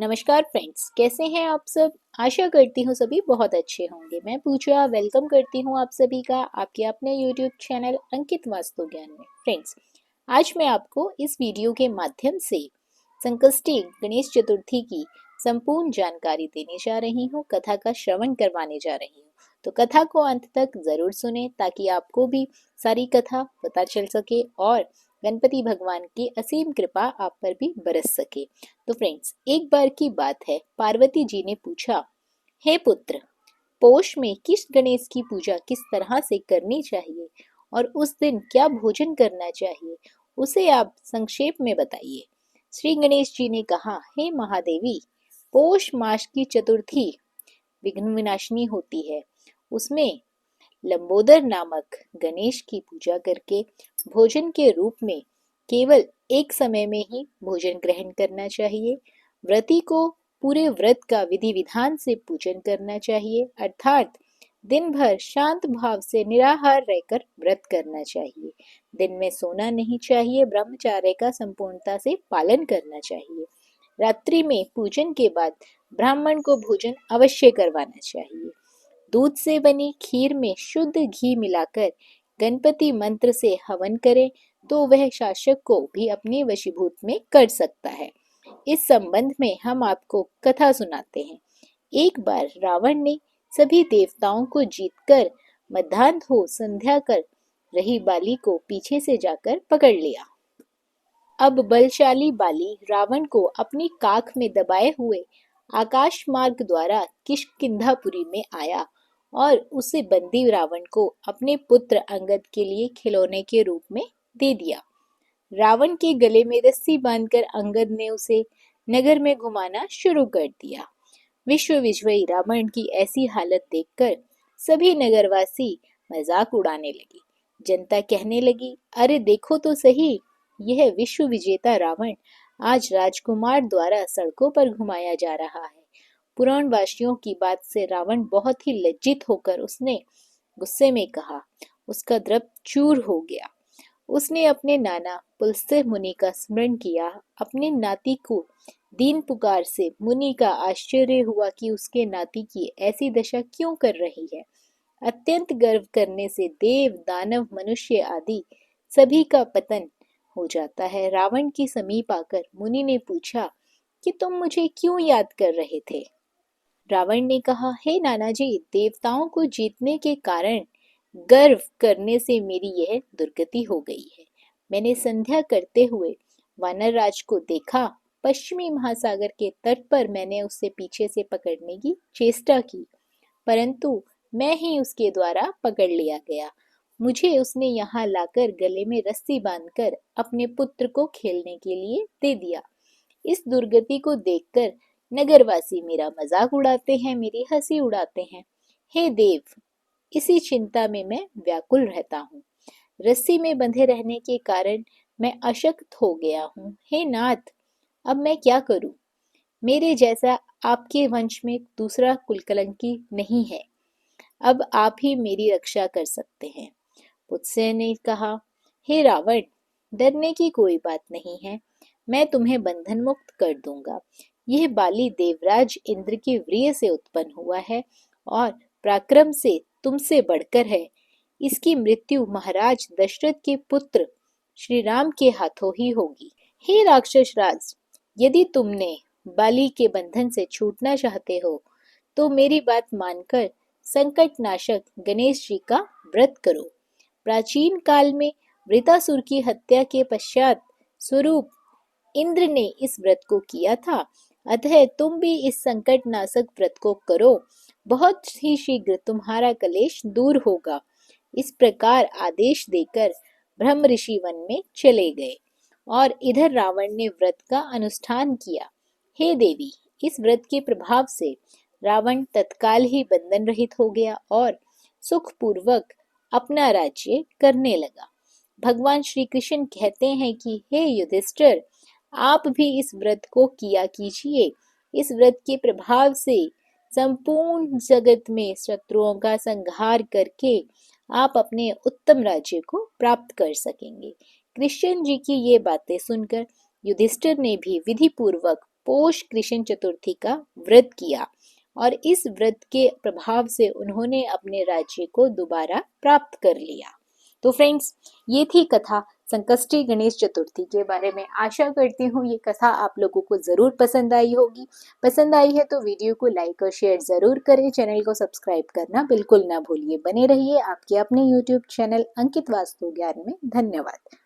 नमस्कार फ्रेंड्स, कैसे हैं आप सब। आशा करती हूँ सभी बहुत अच्छे होंगे। मैं पूजा वेलकम करती हूँ आप सभी का आपके अपने यूट्यूब चैनल अंकित वास्तु ज्ञान में। फ्रेंड्स, आज मैं आपको इस वीडियो के माध्यम से संकष्टी गणेश चतुर्थी की संपूर्ण जानकारी देने जा रही हूँ, कथा का श्रवण करवाने जा रही हूँ। तो कथा को अंत तक जरूर सुने ताकि आपको भी सारी कथा पता चल सके और गणपति भगवान की असीम कृपा आप पर भी बरस सके। तो फ्रेंड्स, एक बार की बात है, पार्वती जी ने पूछा, हे पुत्र, पोष में किस गणेश की पूजा किस तरह से करनी चाहिए और उस दिन क्या भोजन करना चाहिए, उसे आप संक्षेप में बताइए। श्री गणेश जी ने कहा, हे महादेवी, पोष मास की चतुर्थी विघ्न विनाशिनी होती है। उसमें लंबोदर नामक गणेश की पूजा करके भोजन के रूप में केवल एक समय में ही भोजन ग्रहण करना चाहिए। व्रती को पूरे व्रत का विधि विधान से पूजन करना चाहिए, अर्थात दिन भर शांत भाव से निराहार रहकर व्रत करना चाहिए। दिन में सोना नहीं चाहिए, ब्रह्मचर्य का संपूर्णता से पालन करना चाहिए। रात्रि में पूजन के बाद ब्राह्मण को भोजन अवश्य करवाना चाहिए। दूध से बनी खीर में शुद्ध घी मिलाकर गणपति मंत्र से हवन करें तो वह शासक को भी अपने वशीभूत में कर सकता है। इस संबंध में हम आपको कथा सुनाते हैं। एक बार रावण ने सभी देवताओं को जीतकर मध्याह्न हो संध्या कर रही बाली को पीछे से जाकर पकड़ लिया। अब बलशाली बाली रावण को अपनी काख में दबाए हुए आकाश मार्ग द्वारा किष्किंधापुरी में आया और उसे बंदी रावण को अपने पुत्र अंगद के लिए खिलौने के रूप में दे दिया। रावण के गले में रस्सी बांधकर अंगद ने उसे नगर में घुमाना शुरू कर दिया। विश्व विजयी रावण की ऐसी हालत देखकर सभी नगरवासी मजाक उड़ाने लगे। जनता कहने लगी, अरे देखो तो सही, यह विश्व विजेता रावण आज राजकुमार द्वारा सड़कों पर घुमाया जा रहा है। पुराणवासियों की बात से रावण बहुत ही लज्जित होकर उसने गुस्से में कहा, उसका द्रव चूर हो गया। उसने अपने नाना पुलस्त्य मुनि का स्मरण किया। अपने नाती को दीन पुकार से मुनि का आश्चर्य हुआ कि उसके नाती की ऐसी दशा क्यों कर रही है। अत्यंत गर्व करने से देव दानव मनुष्य आदि सभी का पतन हो जाता है। रावण के समीप आकर मुनि ने पूछा कि तुम मुझे क्यों याद कर रहे थे। रावण ने कहा, हे नाना जी, देवताओं को जीतने के कारण गर्व करने से मेरी यह दुर्गति हो गई है। मैंने संध्या करते हुए वानर राज को देखा। पश्चिमी महासागर के तट पर मैंने उसे पीछे से पकड़ने की चेष्टा की, परंतु मैं ही उसके द्वारा पकड़ लिया गया। मुझे उसने यहाँ लाकर गले में रस्सी बांधकर अपने पुत्र को खेलने के लिए दे दिया। इस दुर्गति को देखकर नगरवासी मेरा मजाक उड़ाते हैं, मेरी हंसी उड़ाते हैं। हे देव, इसी चिंता में मैं व्याकुल रहता हूँ। रस्सी में बंधे रहने के कारण मैं अशक्त हो गया हूँ। हे नाथ, अब मैं क्या करूँ। मेरे जैसा आपके वंश में दूसरा कुलकलंकी नहीं है। अब आप ही मेरी रक्षा कर सकते हैं। पुत्स्य ने कहा, हे रावण, डरने की कोई बात नहीं है। मैं तुम्हें बंधन मुक्त कर दूंगा। यह बाली देवराज इंद्र के वीर्य से उत्पन्न हुआ है और पराक्रम से तुमसे बढ़कर है। इसकी मृत्यु महाराज दशरथ के पुत्र श्री राम के हाथों ही होगी। हे राक्षस राज, यदि तुमने बाली के बंधन से छूटना चाहते हो तो मेरी बात मानकर संकट नाशक गणेश जी का व्रत करो। प्राचीन काल में वृतासुर की हत्या के पश्चात स्वरूप इंद्र ने इस व्रत को किया था, अतः तुम भी इस संकट नाशक व्रत को करो। बहुत ही शीघ्र तुम्हारा कलेश दूर होगा। इस प्रकार आदेश देकर ब्रह्म ऋषि वन में चले गए और इधर रावण ने व्रत का अनुष्ठान किया। हे देवी, इस व्रत के प्रभाव से रावण तत्काल ही बंधन रहित हो गया और सुखपूर्वक अपना राज्य करने लगा। भगवान श्री कृष्ण कहते हैं कि हे युधिष्ठिर, आप भी इस व्रत को किया कीजिए। इस व्रत के प्रभाव से संपूर्ण जगत में शत्रुओं का संहार करके आप अपने उत्तम राज्य को प्राप्त कर सकेंगे। कृष्ण जी की ये बातें सुनकर युधिष्ठिर ने भी विधि पूर्वक पोष कृष्ण चतुर्थी का व्रत किया और इस व्रत के प्रभाव से उन्होंने अपने राज्य को दोबारा प्राप्त कर लिया। तो फ्रेंड्स, ये थी कथा संकष्टी गणेश चतुर्थी के बारे में। आशा करती हूँ ये कथा आप लोगों को ज़रूर पसंद आई होगी। पसंद आई है तो वीडियो को लाइक और शेयर ज़रूर करें। चैनल को सब्सक्राइब करना बिल्कुल ना भूलिए। बने रहिए आपके अपने यूट्यूब चैनल अंकित वास्तु ज्ञान में। धन्यवाद।